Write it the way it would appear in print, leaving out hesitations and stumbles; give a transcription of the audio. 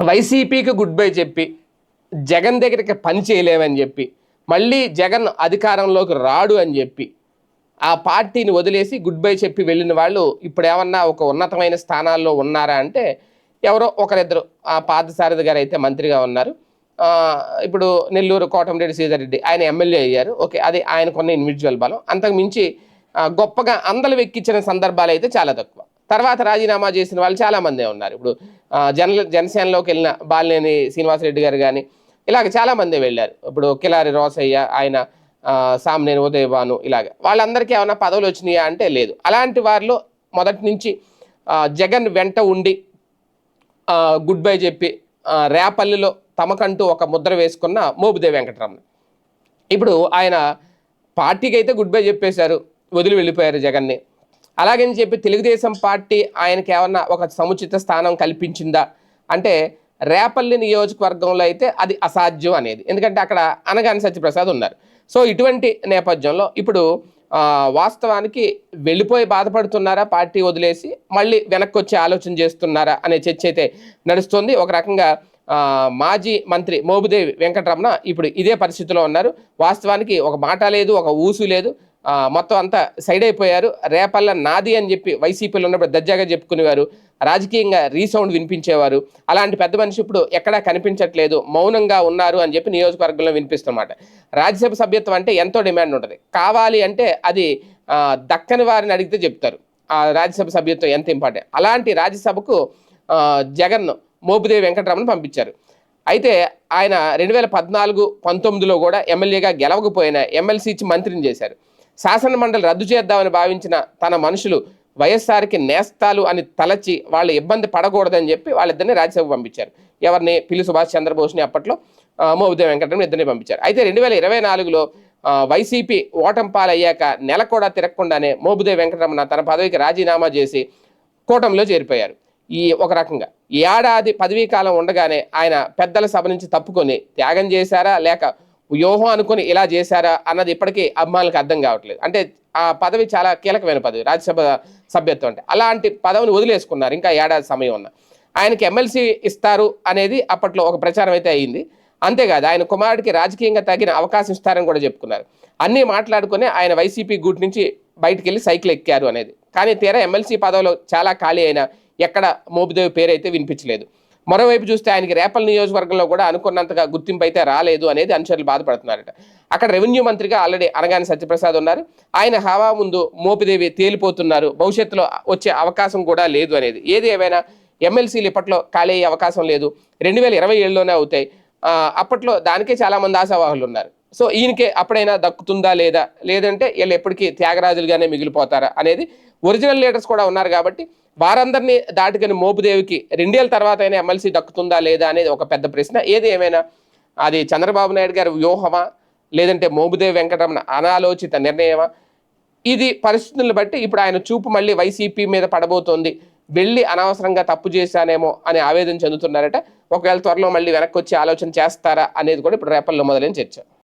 వైసీపీకి good bye చెప్పి జగన్ దగ్గరికి పని చేయలేమని చెప్పి మళ్ళీ జగన్ అధికారంలోకి రాడు అని చెప్పి ఆ పార్టీని వదిలేసి గుడ్ బై చెప్పి వెళ్ళిన వాళ్ళు ఇప్పుడు ఏమన్నా ఒక ఉన్నతమైన స్థానాల్లో ఉన్నారా అంటే ఎవరో ఒకరిద్దరు. ఆ పార్థసారథి గారు అయితే మంత్రిగా ఉన్నారు. ఇప్పుడు నెల్లూరు కోటమిరెడ్డి శ్రీధర్ రెడ్డి ఆయన ఎమ్మెల్యే అయ్యారు. ఓకే, అది ఆయనకున్న ఇండివిజువల్ బలం. అంతకు మించి గొప్పగా అందలు వెక్కించిన సందర్భాలు అయితే చాలా తక్కువ. తర్వాత రాజీనామా చేసిన వాళ్ళు చాలామందే ఉన్నారు. ఇప్పుడు జనసేనలోకి వెళ్ళిన బాలినేని శ్రీనివాసరెడ్డి గారు కానీ ఇలాగ చాలామంది వెళ్ళారు. ఇప్పుడు కిలారి రోసయ్య, ఆయన సామ్నేని ఉదయభాను, ఇలాగ వాళ్ళందరికీ ఏమైనా పదవులు వచ్చినాయా అంటే లేదు. అలాంటి వారిలో మొదటి నుంచి జగన్ వెంట ఉండి గుడ్ బై చెప్పి రేపల్లిలో తమకంటూ ఒక ముద్ర వేసుకున్న మోపిదేవి వెంకటరమణ. ఇప్పుడు ఆయన పార్టీకి అయితే గుడ్ బై చెప్పేశారు, వదిలి వెళ్ళిపోయారు జగన్ని. అలాగని చెప్పి తెలుగుదేశం పార్టీ ఆయనకి ఏమన్నా ఒక సముచిత స్థానం కల్పించిందా అంటే రేపల్లి నియోజకవర్గంలో అయితే అది అసాధ్యం అనేది. ఎందుకంటే అక్కడ అనగాని సత్యప్రసాద్ ఉన్నారు. సో ఇటువంటి నేపథ్యంలో ఇప్పుడు వాస్తవానికి వెళ్ళిపోయి బాధపడుతున్నారా పార్టీ వదిలేసి, మళ్ళీ వెనక్కి వచ్చే ఆలోచన చేస్తున్నారా అనే చర్చ అయితే నడుస్తుంది. ఒక రకంగా మాజీ మంత్రి మోపిదేవి వెంకటరమణ ఇప్పుడు ఇదే పరిస్థితిలో ఉన్నారు. వాస్తవానికి ఒక మాట లేదు, ఒక ఊసు లేదు, మొత్తం అంతా సైడ్ అయిపోయారు. రేపల్ల నాది అని చెప్పి వైసీపీలో ఉన్నప్పుడు దర్జాగా చెప్పుకునేవారు, రాజకీయంగా రీసౌండ్ వినిపించేవారు. అలాంటి పెద్ద మనిషి ఇప్పుడు ఎక్కడా కనిపించట్లేదు, మౌనంగా ఉన్నారు అని చెప్పి నియోజకవర్గంలో వినిపిస్తున్నమాట. రాజ్యసభ సభ్యత్వం అంటే ఎంతో డిమాండ్ ఉంటుంది. కావాలి అంటే అది దక్కని వారిని అడిగితే చెప్తారు ఆ రాజ్యసభ సభ్యత్వం ఎంత ఇంపార్టెంట్. అలాంటి రాజ్యసభకు జగన్ మోపిదేవి వెంకటరమణ పంపించారు. అయితే ఆయన 2014-19లో కూడా ఎమ్మెల్యేగా గెలవకపోయినా ఎమ్మెల్సీ ఇచ్చి మంత్రిని చేశారు. శాసన మండలి రద్దు చేద్దామని భావించిన తన మనుషులు వైఎస్ఆర్కి నేస్తాలు అని తలచి వాళ్ళు ఇబ్బంది పడకూడదని చెప్పి వాళ్ళిద్దరిని రాజ్యసభకు పంపించారు. ఎవరిని? పిల్లి సుభాష్ చంద్రబోస్ని అప్పట్లో మోపిదేవి వెంకటరమణ ఇద్దరిని పంపించారు. అయితే 2024లో వైసీపీ ఓటంపాలయ్యాక నెల కూడా తిరగకుండానే మోపిదేవి వెంకటరమణ తన పదవికి రాజీనామా చేసి కూటమిలో చేరిపోయారు. ఈ ఒక రకంగా ఏడాది పదవీ కాలం ఉండగానే ఆయన పెద్దల సభ నుంచి తప్పుకొని త్యాగం చేశారా లేక వ్యూహం అనుకుని ఇలా చేశారా అన్నది ఇప్పటికీ అభిమానులకు అర్థం కావట్లేదు. అంటే ఆ పదవి చాలా కీలకమైన పదవి, రాజ్యసభ సభ్యత్వం అంటే. అలాంటి పదవిని వదిలేసుకున్నారు ఇంకా ఏడాది సమయం ఉన్న. ఆయనకి ఎమ్మెల్సీ ఇస్తారు అనేది అప్పట్లో ఒక ప్రచారం అయితే అయ్యింది. అంతేకాదు ఆయన కుమారుడికి రాజకీయంగా తగిన అవకాశం ఇస్తారని కూడా చెప్పుకున్నారు. అన్నీ మాట్లాడుకుని ఆయన వైసీపీ గూట్ నుంచి బయటికి వెళ్ళి సైకిల్ ఎక్కారు అనేది. కానీ తీరా ఎమ్మెల్సీ పదవిలో చాలా ఖాళీ అయినా ఎక్కడ మోపిదేవి పేరు అయితే వినిపించలేదు. మరోవైపు చూస్తే ఆయనకి రేపల్ నియోజకవర్గంలో కూడా అనుకున్నంతగా గుర్తింపు అయితే రాలేదు అనేది అనుచరులు బాధపడుతున్నారట. అక్కడ రెవెన్యూ మంత్రిగా ఆల్రెడీ అనగాని సత్యప్రసాద్ ఉన్నారు. ఆయన హవా ముందు మోపిదేవి తేలిపోతున్నారు, భవిష్యత్తులో వచ్చే అవకాశం కూడా లేదు అనేది. ఏది ఏమైనా ఎమ్మెల్సీలు ఇప్పట్లో ఖాళీ అయ్యే అవకాశం లేదు, 2027లోనే అవుతాయి. అప్పట్లో దానికే చాలామంది ఆశావాహులు ఉన్నారు. సో ఈయనకే అప్పుడైనా దక్కుతుందా లేదా, లేదంటే వీళ్ళు ఎప్పటికీ త్యాగరాజులుగానే మిగిలిపోతారా అనేది. ఒరిజినల్ లీడర్స్ కూడా ఉన్నారు కాబట్టి వారందరినీ దాటుకుని మోపిదేవికి 2 ఏళ్ళ తర్వాత అయినా ఎమ్మెల్సీ దక్కుతుందా లేదా అనేది ఒక పెద్ద ప్రశ్న. ఏది ఏమైనా అది చంద్రబాబు నాయుడు గారి వ్యూహమా లేదంటే మోపిదేవి వెంకటరమణ అనాలోచిత నిర్ణయమా, ఇది పరిస్థితులను బట్టి ఇప్పుడు ఆయన చూపు మళ్ళీ వైసీపీ మీద పడబోతోంది. వెళ్ళి అనవసరంగా తప్పు చేశానేమో అని ఆవేదన చెందుతున్నారట. ఒకవేళ త్వరలో మళ్ళీ వెనక్కి వచ్చి ఆలోచన చేస్తారా అనేది కూడా ఇప్పుడు రేపల్లో మొదలైన చర్చ.